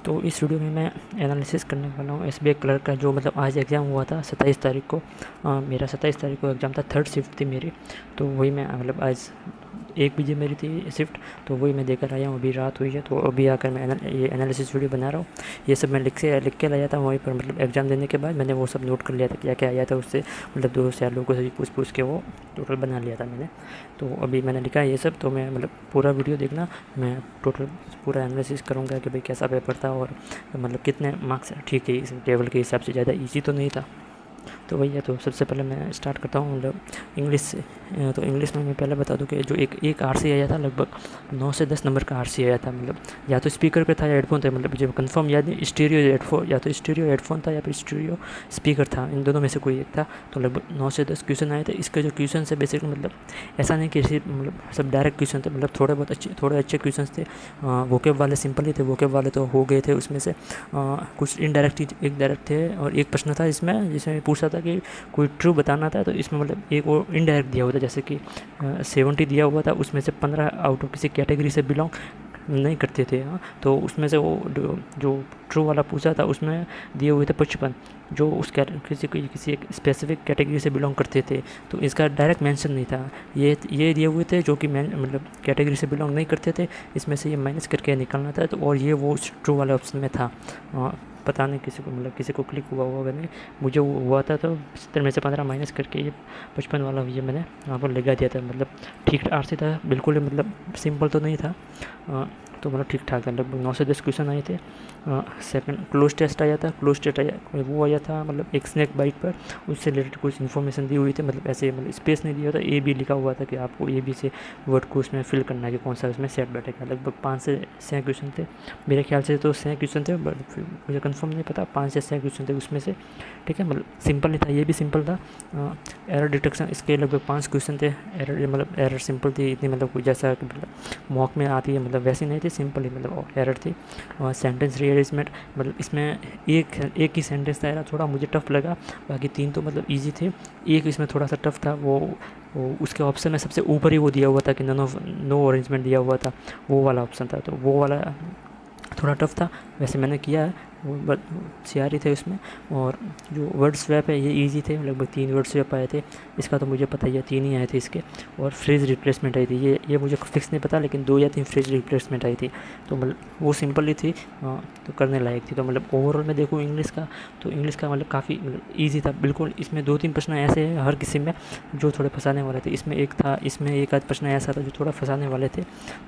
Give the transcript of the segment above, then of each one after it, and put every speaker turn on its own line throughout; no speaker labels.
तो इस वीडियो में मैं एनालिसिस करने वाला हूँ एसबीआई क्लर्क का, जो मतलब आज एग्ज़ाम हुआ था 27 तारीख को। मेरा 27 तारीख को एग्ज़ाम था, थर्ड शिफ्ट थी मेरी। तो वही मैं मतलब आज 1 बजे मेरी थी शिफ्ट, तो वही मैं देकर आया हूँ। अभी रात हुई है, तो अभी आकर मैं ये एनालिसिस वीडियो बना रहा हूँ। ये सब मैं लिख के लाया था वहीं पर, मतलब एग्ज़ाम देने के बाद मैंने वो सब नोट कर लिया था, क्या क्या आया था उससे, मतलब 2 से 4 लोगों से पूछ के वो टोटल बना लिया था मैंने। तो अभी मैंने लिखा है ये सब, तो मैं मतलब पूरा वीडियो देखना, मैं टोटल पूरा एनालिसिस करूँगा कि भाई कैसा पेपर था और मतलब कितने मार्क्स ठीक है इस टेबल के हिसाब से, ज़्यादा ईजी तो नहीं था। तो वही है। तो सबसे पहले मैं स्टार्ट करता हूँ मतलब इंग्लिश से। तो इंग्लिश में मैं पहले बता दूँ कि जो एक आरसी आया था, लगभग 9 से 10 नंबर का आरसी आया था। मतलब या तो स्पीकर पे था या हेडफोन था, मतलब मुझे कंफर्म याद नहीं, स्टीरियो हेडफोन, या तो स्टीरियो हेडफोन था या फिर स्टीरियो स्पीकर था, इन दोनों में से कोई एक था। तो लगभग 9 से 10 क्वेश्चन आए थे। इसके जो क्वेश्चन है बेसिकली, मतलब ऐसा नहीं कि सिर्फ मतलब सब डायरेक्ट क्वेश्चन थे, मतलब थोड़े अच्छे क्वेश्चन थे। वोकेब वाले सिंपल ही थे, वोकेब वाले तो हो गए थे। उसमें से कुछ इनडायरेक्ट एक डायरेक्ट थे, और एक प्रश्न था जिसमें पूछा था कि कोई ट्रू बताना था। तो इसमें मतलब एक वो इनडायरेक्ट दिया हुआ था, जैसे कि 70 दिया हुआ था, उसमें से 15 आउट ऑफ किसी कैटेगरी से बिलोंग नहीं करते थे। हाँ, तो उसमें से वो जो ट्रू वाला पूछा था उसमें दिए हुए थे 55, जो उस किसी एक स्पेसिफिक कैटेगरी से बिलोंग करते थे। तो इसका डायरेक्ट मेंशन नहीं था। ये दिए हुए थे जो कि मतलब कैटेगरी से बिलोंग नहीं करते थे, इसमें से ये माइनस करके निकालना था। तो और ये वो ट्रू वाले ऑप्शन में था। पता नहीं किसी को क्लिक हुआ होगा नहीं, मुझे वो हुआ था। तो 70 में से 15 माइनस करके ये 55 वाला ये मैंने वहाँ पर लगा दिया था। मतलब ठीक आरसी था बिल्कुल ही, मतलब सिंपल तो नहीं था। तो मतलब ठीक ठाक था। लगभग 9 से 10 क्वेश्चन आए थे। सेकंड क्लोज टेस्ट आया था। क्लोज टेस्ट वो आया था, मतलब एक स्नैक बाइट पर उससे रिलेटेड कुछ इन्फॉर्मेशन दी हुई थी। मतलब ऐसे मतलब स्पेस नहीं दिया था, ए बी लिखा हुआ था कि आपको ए बी से वर्ड को उसमें फिल करना है कि कौन सा उसमें सेट बैठेगा। लगभग 5 से 6 क्वेश्चन थे मेरे ख्याल से। तो 6 क्वेश्चन थे, बट मुझे कंफर्म नहीं पता, 5 से 6 क्वेश्चन थे उसमें से। ठीक है, मतलब सिंपल नहीं था, ये भी सिंपल था। एरर डिटेक्शन इसके लगभग 5 क्वेश्चन थे। एरर सिंपल थी इतनी, मतलब कोई जैसा मतलब मॉक में आती है मतलब वैसी नहीं थी, सिंपल ही मतलब एरर थी। और सेंटेंस रीअरेंजमेंट, मतलब इसमें एक ही सेंटेंस था, थोड़ा मुझे टफ लगा। बाकी 3 तो मतलब इजी थे, एक इसमें थोड़ा सा टफ था। वो उसके ऑप्शन में सबसे ऊपर ही वो दिया हुआ था कि नो अरेंजमेंट दिया हुआ था, वो वाला ऑप्शन था। तो वो वाला थोड़ा टफ था। वैसे मैंने किया है, वो होशियार ही थे उसमें। और जो वर्ड स्वैप है ये इजी थे, लगभग 3 वर्ड स्वैप आए थे। इसका तो मुझे पता ही है, 3 ही आए थे इसके। और फ्रेज रिप्लेसमेंट आई थी, ये मुझे फिक्स नहीं पता, लेकिन 2 या 3 फ्रेज रिप्लेसमेंट आई थी। तो मतलब वो सिंपल ही थी, तो करने लायक थी। तो मतलब ओवरऑल मैं देखूँ इंग्लिश का, तो इंग्लिश का मतलब काफ़ी मतलब ईजी था बिल्कुल। इसमें 2-3 प्रश्न ऐसे हैं हर किसी में जो थोड़े फंसाने वाले थे। इसमें एक आध प्रश्न ऐसा था जो थोड़ा फंसाने वाले थे।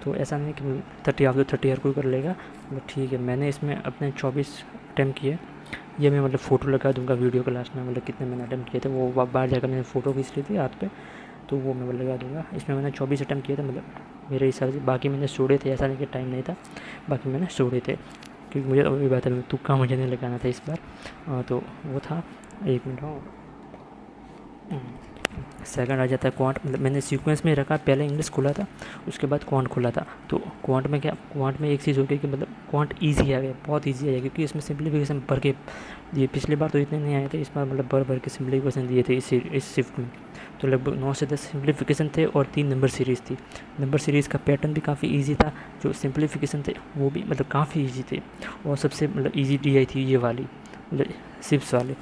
तो ऐसा नहीं कि 30 आप तो 30 हर कोई कर लेगा, मतलब ठीक है। मैंने इसमें अपने 24 अटैम्प्ट किए। ये मैं मतलब फ़ोटो लगा दूंगा वीडियो के लास्ट में, मतलब कितने मैंने अटैम्प्ट किए थे। वो बाहर जाकर मैंने फ़ोटो खींच ली थी हाथ पे, तो वो मैं लगा दूंगा। इसमें मैंने 24 अटैम्प्ट किए थे, मतलब मेरे हिसाब से। बाकी मैंने छोड़े थे, ऐसा नहीं कि टाइम नहीं था, बाकी मैंने छोड़े थे क्योंकि मुझे वही बात है, तुक्का मुझे नहीं लगाना था इस बार। तो वो था। 1 मिनट हो। सेकंड आ जाता है क्वांट, मतलब मैंने सीक्वेंस में रखा, पहले इंग्लिश खुला था, उसके बाद क्वांट खुला था। तो क्वांट में एक चीज़ हो गई कि मतलब क्वांट ईजी आ गया, बहुत ईजी आ गया, क्योंकि इसमें सिंप्लीफिकेशन भर के दिए। पिछली बार तो इतने नहीं आए थे, इस बार मतलब भर के सिंप्लीफिकेशन दिए थे इस शिफ्ट में। तो लगभग 9 से 10 सिंप्लीफिकेशन थे और 3 नंबर सीरीज़ थी। नंबर सीरीज़ का पैटर्न भी काफ़ी ईजी था, जो सिंप्लीफिकेशन थे वो भी मतलब काफ़ी ईजी थे। और सबसे मतलब ईजी DI थी ये वाली, मतलब शिफ्ट्स वाले।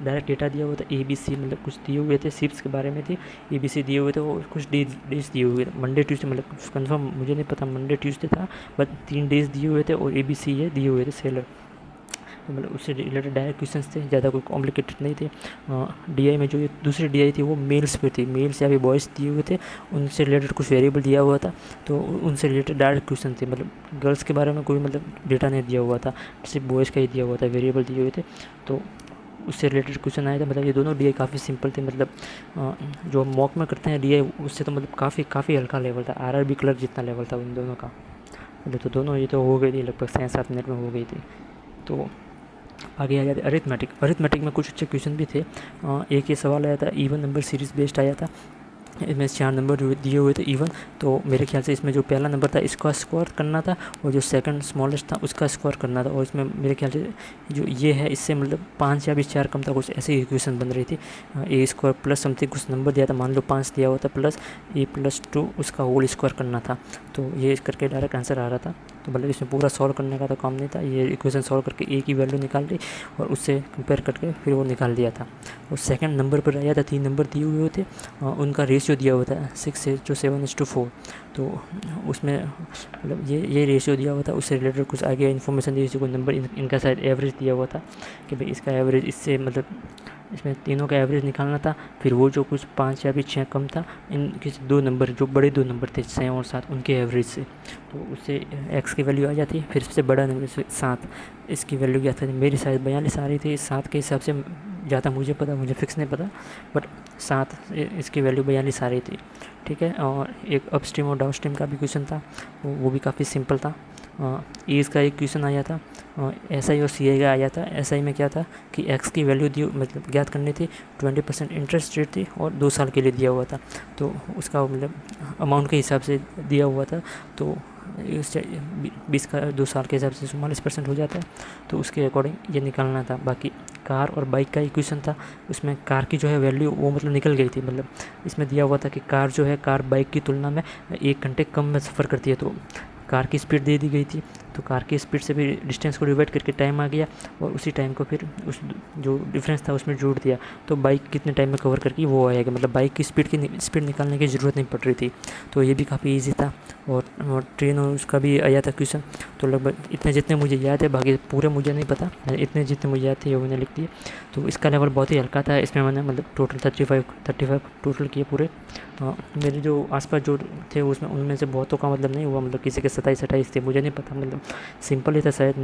डायरेक्ट डेटा दिया हुआ था, ABC मतलब कुछ दिए हुए थे शिफ्ट्स के बारे में थी, ABC दिए हुए थे, और कुछ डेज दिए हुए थे। मंडे ट्यूसडे, मतलब कंफर्म मुझे नहीं पता मंडे ट्यूसडे था, बट 3 डेज दिए हुए थे। और ABC ये दिए हुए थे सेलर। तो मतलब उससे रिलेटेड डायरेक्ट क्वेश्चंस थे, ज़्यादा कोई कॉम्प्लिकेटेड नहीं थे। DI में जो ये दूसरी DI थी वो मेल्स पे थी, मेल्स या फिर बॉयज़ दिए हुए थे, उनसे रिलेटेड कुछ वेरिएबल दिया हुआ था। तो उनसे रिलेटेड डायरेक्ट क्वेश्चन थे, मतलब गर्ल्स के बारे में कोई मतलब डेटा नहीं दिया हुआ था, सिर्फ बॉयज़ का ही दिया हुआ था, वेरिएबल दिए हुए थे। तो उससे रिलेटेड क्वेश्चन आए थे। मतलब ये दोनों DI काफ़ी सिंपल थे, मतलब जो मॉक में करते हैं DI उससे तो मतलब काफ़ी हल्का लेवल था, RRB क्लर्क जितना लेवल था उन दोनों का। मतलब तो दोनों ये तो हो गई थी, लगभग 6-7 मिनट में हो गई थी। तो आगे आ जाते अरिथमेटिक में कुछ अच्छे क्वेश्चन भी थे। एक ये सवाल आया था, इवन नंबर सीरीज़ बेस्ड आया था, इसमें 4 नंबर दिए हुए थे इवन। तो मेरे ख्याल से इसमें जो पहला नंबर था इसका स्कोर करना था, और जो सेकंड स्मॉलेस्ट था उसका स्कोर करना था। और इसमें मेरे ख्याल से जो ये है इससे मतलब 5 या भी 4 कम था, कुछ ऐसी इक्वेशन बन रही थी। A स्क्वायर प्लस समथिंग कुछ नंबर दिया था, मान लो 5 दिया हुआ था, प्लस A+2 उसका होल स्क्वायर करना था। तो ये करके डायरेक्ट आंसर आ रहा था। तो मतलब इसमें पूरा सॉल्व करने का तो काम नहीं था, ये इक्वेशन सॉल्व करके ए की वैल्यू निकाल ली और उससे कंपेयर करके फिर वो निकाल दिया था। और सेकंड नंबर पर आया था, 3 नंबर दिए हुए होते, उनका रेशियो दिया हुआ था 6:7:4। तो उसमें मतलब ये रेशियो दिया हुआ था, उससे रिलेटेड कुछ आगे इन्फॉर्मेशन दी, जैसे कोई नंबर इनका शायद एवरेज दिया हुआ था कि भाई इसका एवरेज इससे मतलब इसमें तीनों का एवरेज निकालना था। फिर वो जो कुछ 5 या भी 6 कम था, इनके 2 नंबर जो बड़े 2 नंबर थे 6 और 7, उनके एवरेज से, तो उससे एक्स की वैल्यू आ जाती। फिर सबसे बड़ा नंबर 7, इसकी वैल्यू क्या था, मेरी शायद 42 आ रही थी। 7 के हिसाब से ज़्यादा मुझे पता, मुझे फिक्स नहीं पता, बट 7 इसकी वैल्यू 42 आ रही थी। ठीक है, और एक अपस्ट्रीम और डाउनस्ट्रीम का भी क्वेश्चन था, वो भी काफ़ी सिंपल था। एज का एक क्वेश्चन आया था, एस आई और सी आई का आया था। एस आई में क्या था कि एक्स की वैल्यू दी मतलब ज्ञात करनी थी, 20% इंटरेस्ट रेट थी और 2 साल के लिए दिया हुआ था, तो उसका मतलब अमाउंट के हिसाब से दिया हुआ था, तो 20 का 2 साल के हिसाब से 44% हो जाता है, तो उसके अकॉर्डिंग ये निकालना था। बाकी कार और बाइक का ही क्वेश्चन था, उसमें कार की जो है वैल्यू वो मतलब निकल गई थी। मतलब इसमें दिया हुआ था कि कार जो है, कार बाइक की तुलना में 1 घंटे कम में सफ़र करती है, तो कार की स्पीड दे दी गई थी, तो कार की स्पीड से भी डिस्टेंस को डिवाइड करके टाइम आ गया और उसी टाइम को फिर उस जो डिफरेंस था उसमें जोड़ दिया, तो बाइक कितने टाइम में कवर करके वो आएगा। मतलब बाइक की स्पीड निकालने की ज़रूरत नहीं पड़ रही थी, तो ये भी काफ़ी ईजी था। और ट्रेन और उसका भी आया था क्वेश्चन, तो लगभग इतने जितने मुझे याद है, बाकी पूरे मुझे नहीं पता, मैंने इतने जितने मुझे याद थे वो मैंने लिख दिए। तो इसका लेवल बहुत ही हल्का था, इसमें मैंने मतलब टोटल 35 टोटल किए पूरे। मेरे जो आसपास जो थे उसमें उनमें से बहुतों का मतलब नहीं हुआ, मतलब किसी के 27-28 थे, मुझे नहीं पता, मतलब सिंपल ही था शायद।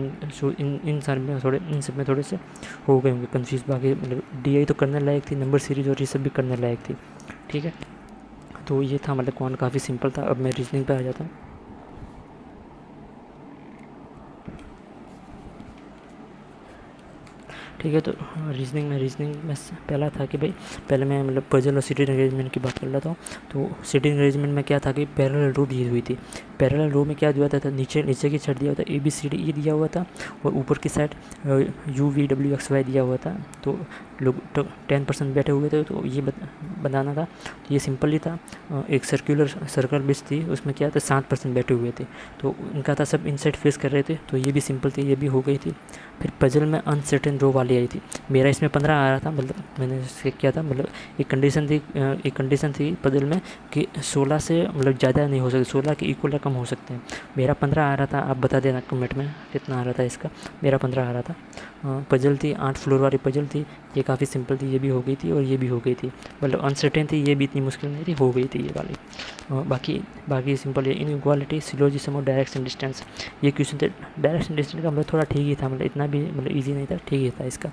इन सारे में थोड़े, इन सब में थोड़े से हो गए होंगे कन्फ्यूज़। बाकी मतलब DI तो करने लायक थी, नंबर सीरीज और ये सब भी करने लायक थी। ठीक है, तो ये था मतलब कौन काफ़ी सिंपल था। अब मैं रीजनिंग पे आ जाता हूँ। ठीक है, तो रीजनिंग में पहला था कि भाई, पहले मैं मतलब पजल और सिटिंग अरेंजमेंट की बात कर लेता हूँ। तो सिटिंग अरेंजमेंट में क्या था कि पैरेलल रो दी हुई थी। पैरेलल रो में क्या दिया था, नीचे की साइड दिया हुआ था ABCDE दिया हुआ था, और ऊपर की साइड UVWXY दिया हुआ था। तो लोग 10% बैठे हुए थे, तो ये बनाना था। तो ये सिंपल ही था। एक सर्कल बेस थी, उसमें क्या था 7% बैठे हुए थे, तो उनका था सब इनसाइड फेस कर रहे थे, तो ये भी सिंपल थी, ये भी हो गई थी। फिर पजल में अनसर्टेन रो वाली आई थी, मेरा इसमें 15 आ रहा था। मतलब मैंने इससे क्या था, मतलब एक कंडीशन थी पजल में कि 16 से मतलब ज़्यादा नहीं हो सकती, 16 के इक्वल या कम हो सकते हैं। मेरा 15 आ रहा था, आप बता देना कमेंट में कितना आ रहा था इसका। मेरा 15 आ रहा था। पजल थी 8 फ्लोर वाली पजल थी, ये काफ़ी सिंपल थी, ये भी हो गई थी और ये भी हो गई थी। मतलब अनसर्टेन थी, ये भी इतनी मुश्किल नहीं थी, हो गई थी ये वाली। बाकी सिंपल है। इनइक्वालिटी, सिलोजिज्म और डायरेक्शन डिस्टेंस, ये क्वेश्चन थे। डायरेक्शन डिस्टेंस का मतलब थोड़ा ठीक ही था, मतलब इतना भी मतलब ईजी नहीं था, ठीक ही था इसका।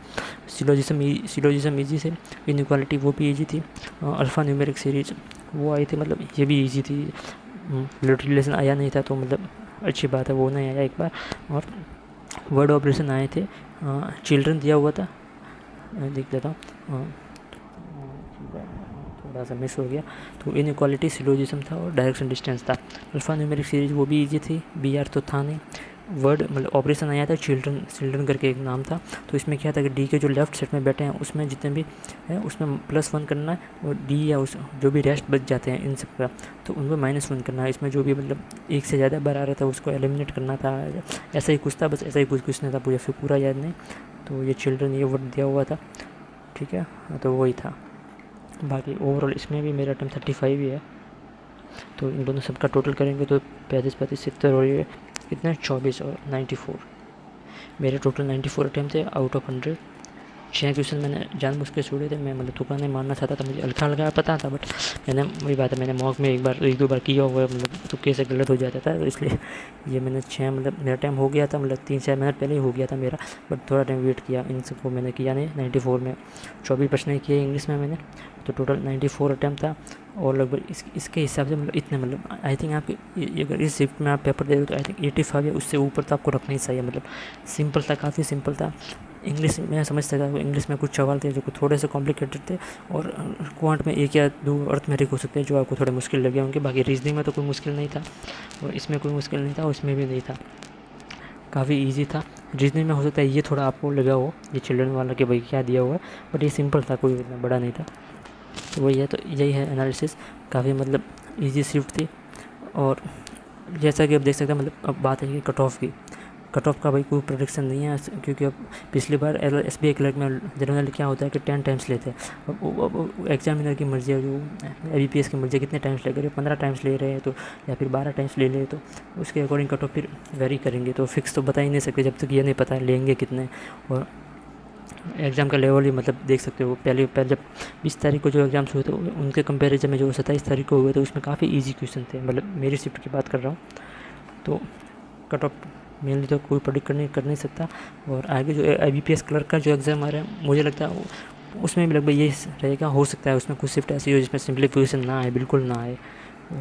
सिलोजिज्म ईजी से, इनइक्वालिटी वो भी ईजी थी। अल्फ़ा न्यूमेरिक सीरीज वो आई थी, मतलब ये भी ईजी थी। ब्लड रिलेशन आया नहीं था, तो मतलब अच्छी बात है, वो नहीं आया एक बार। और वर्ड ऑपरेशन आए थे। चिल्ड्रन दिया हुआ था, देख लेता हूँ, थोड़ा सा मिस हो गया। तो इनइक्वालिटी, सिलोजिज्म था और डायरेक्शन डिस्टेंस था। अल्फ़ा न्यूमेरिक सीरीज वो भी ईजी थी। BR तो था नहीं। वर्ड मतलब ऑपरेशन आया था, चिल्ड्रन करके एक नाम था। तो इसमें क्या था कि D के जो लेफ्ट साइड में बैठे हैं उसमें जितने भी है उसमें +1 करना है, और D या उस जो भी रेस्ट बच जाते हैं इन सब का, तो उनको -1 करना है। इसमें जो भी मतलब एक से ज़्यादा बार आ रहा था उसको एलिमिनेट करना था, ऐसा ही कुछ था, बस ऐसा ही कुछ नहीं था, मुझे फिर पूरा याद नहीं। तो ये चिल्ड्रन ये वर्ड दिया हुआ था। ठीक है, तो वही था। बाकी ओवरऑल इसमें भी मेरा टाइम 35 ही है, तो इन दोनों सबका टोटल करेंगे तो 35 70 और ये कितने 24 और 94, मेरे टोटल 94 अटैम्प्ट थे आउट ऑफ 100। 6 क्वेश्चन मैंने जानबूझ के छोड़े थे, मैं मतलब तुक्का नहीं मारना चाहता था, मुझे हल्का पता था, बट मैंने वही बात है, मैंने मॉक में एक दो बार किया हुआ है, मतलब तुक्के से गलत हो जाता था, तो इसलिए ये मैंने 6 मतलब मेरा टाइम हो गया था, मतलब 3-4 मिनट पहले ही हो गया था मेरा, बट थोड़ा टाइम वेट किया। इन सबको मैंने किया नहीं। 94 में 24 प्रश्न किए इंग्लिश में मैंने, तो टोटल 94 अटैम्प्ट था। और लगभग इसके हिसाब से मतलब इतने, मतलब आई थिंक आपके अगर इस शिफ्ट में आप पेपर दे दो तो आई थिंक 85 या उससे ऊपर तो आपको रखना ही चाहिए। मतलब सिंपल था, काफ़ी सिंपल था। इंग्लिश में समझता था, इंग्लिश में कुछ सवाल थे जो थोड़े से कॉम्प्लिकेटेड थे, और क्वांट में 1 या 2 अर्थमेटिक हो सकते हैं जो आपको थोड़े मुश्किल लगे होंगे। बाकी रीजनिंग में तो कोई मुश्किल नहीं था, और इसमें कोई मुश्किल नहीं था, और इसमें भी नहीं था, काफ़ी ईजी था। रीजनिंग में हो सकता है ये थोड़ा आपको लगा हो, ये चिल्ड्रन वाला कि भाई क्या दिया हुआ है, बट ये सिंपल था, कोई इतना बड़ा नहीं था। तो वही है, तो यही है एनालिसिस, काफ़ी मतलब ईजी शिफ्ट थी। और जैसा कि आप देख सकते हैं, मतलब अब बात है कि कट ऑफ का भाई कोई प्रोडिक्शन नहीं है, क्योंकि अब पिछली बार SBI क्लर्क में जनरली क्या होता है कि 10 टाइम्स लेते हैं। अब एग्जामिनर की मर्जी है, जो IBPS की मर्जी है, कितने टाइम्स ले रहे हैं, 15 टाइम्स ले रहे हैं तो, या फिर 12 टाइम्स ले रहे, तो उसके अकॉर्डिंग कट ऑफ फिर वेरी करेंगे। तो फिक्स तो बता ही नहीं सकते जब तक ये नहीं पता लेंगे कितने। और एग्ज़ाम का लेवल ही मतलब देख सकते हो, पहले जब 20 तारीख को जो एग्ज़ाम्स हुए थे उनके कंपैरिजन में जो 27 तारीख को हुए थे उसमें काफ़ी इजी क्वेश्चन थे, मतलब मेरी शिफ्ट की बात कर रहा हूँ। तो कट ऑफ मेनली तो कोई प्रेडिक्ट कर नहीं सकता। और आगे जो IBPS क्लर्क का जो एग्ज़ाम आ रहा है, मुझे लगता है उसमें भी लगभग ये रहेगा। हो सकता है उसमें कुछ शिफ्ट ऐसी हो जिसमें सिंप्लीफिकेशन ना आए, बिल्कुल ना आए,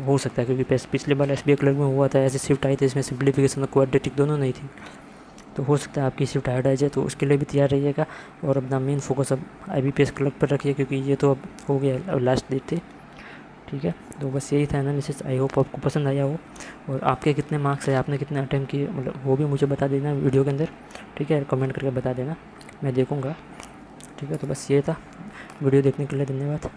हो सकता है, क्योंकि पिछले बार SBI क्लर्क में हुआ था, ऐसी शिफ्ट आई थी इसमें सिंप्लीफिकेशन और क्वाड्रेटिक दोनों नहीं थी। तो हो सकता है आपकी शिफ्ट हार्ड आ जाए, तो उसके लिए भी तैयार रहिएगा। और अपना मेन फोकस अब IBPS क्लर्क पर रखिए, क्योंकि ये तो अब हो गया, अब लास्ट डेट थी। ठीक है, तो बस यही था एनालिसिस। आई होप आपको पसंद आया हो। और आपके कितने मार्क्स है, आपने कितने अटैम्प्ट किए, मतलब वो भी मुझे बता देना वीडियो के अंदर। ठीक है, कमेंट करके बता देना, मैं देखूँगा। ठीक है, तो बस ये था। वीडियो देखने के लिए धन्यवाद।